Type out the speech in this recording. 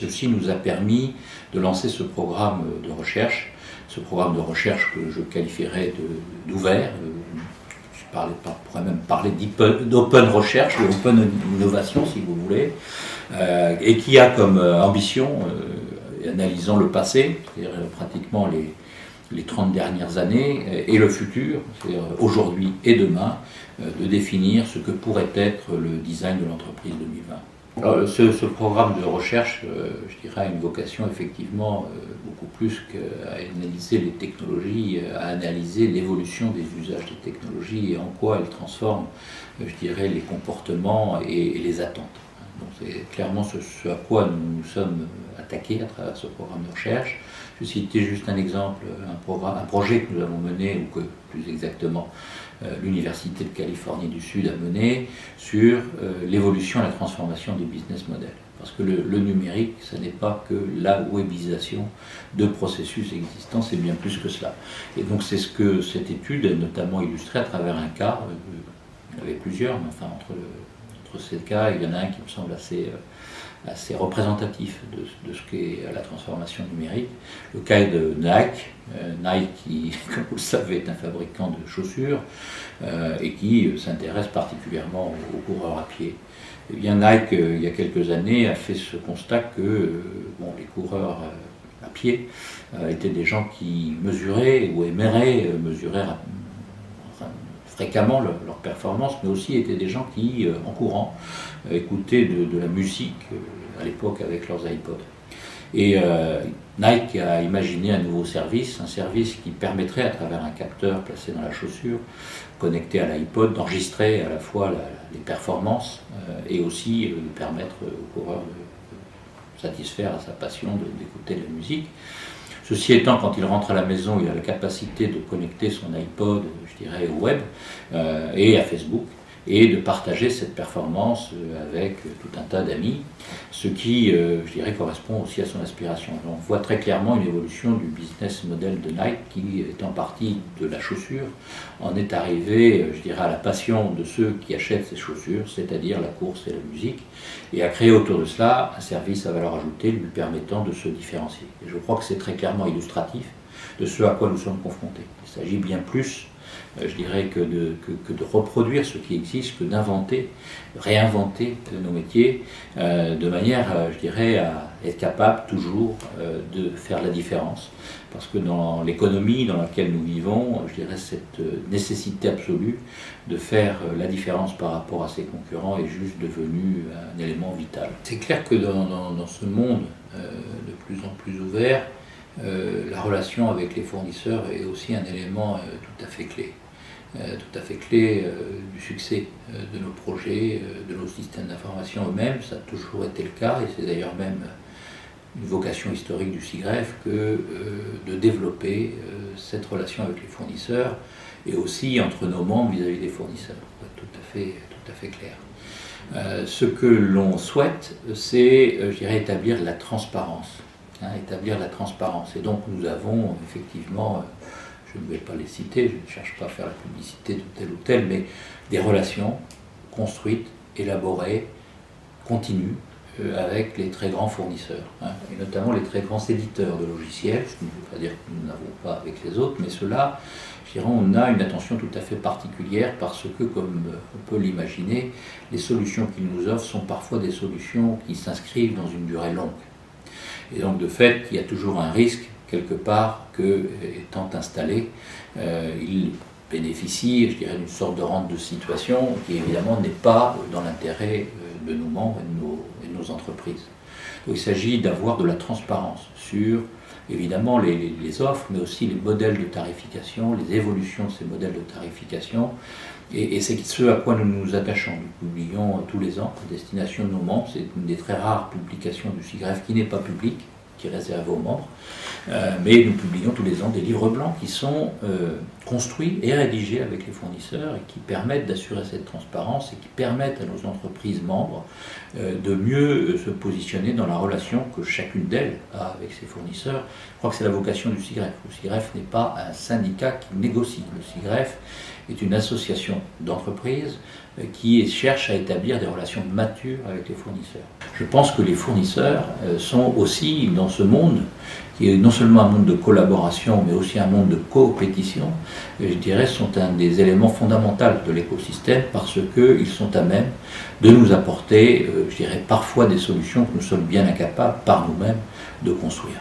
Ceci nous a permis de lancer ce programme de recherche que je qualifierais d'ouvert. On pourrait même parler d'open recherche, d'open innovation si vous voulez, et qui a comme ambition, analysant le passé, c'est-à-dire pratiquement les 30 dernières années et le futur, c'est-à-dire aujourd'hui et demain, de définir ce que pourrait être le design de l'entreprise 2020. Alors, ce programme de recherche, je dirais, a une vocation effectivement beaucoup plus qu'à analyser les technologies, à analyser l'évolution des usages des technologies et en quoi elles transforment, je dirais, les comportements et les attentes. Donc c'est clairement ce à quoi nous nous sommes attaqués à travers ce programme de recherche. Je vais citer juste un exemple, un projet que nous avons mené, ou que plus exactement l'Université de Californie du Sud a mené, sur l'évolution et la transformation des business models. Parce que le numérique, ce n'est pas que la webisation de processus existants, c'est bien plus que cela. Et donc c'est ce que cette étude a notamment illustré à travers un cas, il y en avait plusieurs, mais enfin entre ces cas, il y en a un qui me semble assez représentatif de ce qu'est la transformation numérique. Le cas est de Nike. Nike qui, comme vous le savez, est un fabricant de chaussures et qui s'intéresse particulièrement aux coureurs à pied. Eh bien, Nike, il y a quelques années, a fait ce constat que les coureurs à pied étaient des gens qui mesuraient ou aimeraient mesurer fréquemment leur performance, mais aussi étaient des gens qui, en courant, écoutaient de la musique, à l'époque avec leurs iPods. Et Nike a imaginé un nouveau service, un service qui permettrait, à travers un capteur placé dans la chaussure, connecté à l'iPod, d'enregistrer à la fois les performances et aussi de permettre au coureur de satisfaire à sa passion d'écouter de la musique. Ceci étant, quand il rentre à la maison, il a la capacité de connecter son iPod, je dirais, au web et à Facebook, et de partager cette performance avec tout un tas d'amis, ce qui, je dirais, correspond aussi à son aspiration. On voit très clairement une évolution du business model de Nike qui est en partie de la chaussure, en est arrivé, je dirais, à la passion de ceux qui achètent ces chaussures, c'est-à-dire la course et la musique, et à créer autour de cela un service à valeur ajoutée lui permettant de se différencier. Et je crois que c'est très clairement illustratif de ce à quoi nous sommes confrontés. Il s'agit bien plus, je dirais, que de reproduire ce qui existe, que d'inventer, réinventer nos métiers, de manière, je dirais, à être capable toujours de faire la différence. Parce que dans l'économie dans laquelle nous vivons, je dirais, cette nécessité absolue de faire la différence par rapport à ses concurrents est juste devenue un élément vital. C'est clair que dans ce monde de plus en plus ouvert, la relation avec les fournisseurs est aussi un élément tout à fait clé du succès de nos projets, de nos systèmes d'information eux-mêmes. Ça a toujours été le cas et c'est d'ailleurs même une vocation historique du SIGREF que de développer cette relation avec les fournisseurs et aussi entre nos membres vis-à-vis des fournisseurs. Tout à fait clair. Ce que l'on souhaite, c'est, je dirais, établir la transparence. Et donc nous avons effectivement, je ne vais pas les citer, je ne cherche pas à faire la publicité de tel ou tel, mais des relations construites, élaborées, continues, avec les très grands fournisseurs, et notamment les très grands éditeurs de logiciels, ce qui ne veut pas dire que nous n'avons pas avec les autres, mais ceux-là, je dirais, on a une attention tout à fait particulière parce que, comme on peut l'imaginer, les solutions qu'ils nous offrent sont parfois des solutions qui s'inscrivent dans une durée longue. Et donc, de fait, il y a toujours un risque, quelque part, que, étant installé, il bénéficie, je dirais, d'une sorte de rente de situation qui, évidemment, n'est pas dans l'intérêt de nos membres et de nos entreprises. Donc, il s'agit d'avoir de la transparence sur, évidemment, les offres, mais aussi les modèles de tarification, les évolutions de ces modèles de tarification. Et c'est ce à quoi nous nous attachons. Nous publions tous les ans à destination de nos membres. C'est une des très rares publications du SIGREF qui n'est pas publique, qui est réservée aux membres. Mais nous publions tous les ans des livres blancs qui sont construits et rédigés avec les fournisseurs et qui permettent d'assurer cette transparence et qui permettent à nos entreprises membres de mieux se positionner dans la relation que chacune d'elles a avec ses fournisseurs. Je crois que c'est la vocation du SIGREF. Le SIGREF n'est pas un syndicat qui négocie. Le SIGREF est une association d'entreprises qui cherche à établir des relations matures avec les fournisseurs. je pense que les fournisseurs sont aussi dans ce monde, qui est non seulement un monde de collaboration, mais aussi un monde de coopétition, je dirais, sont un des éléments fondamentaux de l'écosystème parce qu'ils sont à même de nous apporter, je dirais, parfois des solutions que nous sommes bien incapables par nous-mêmes de construire.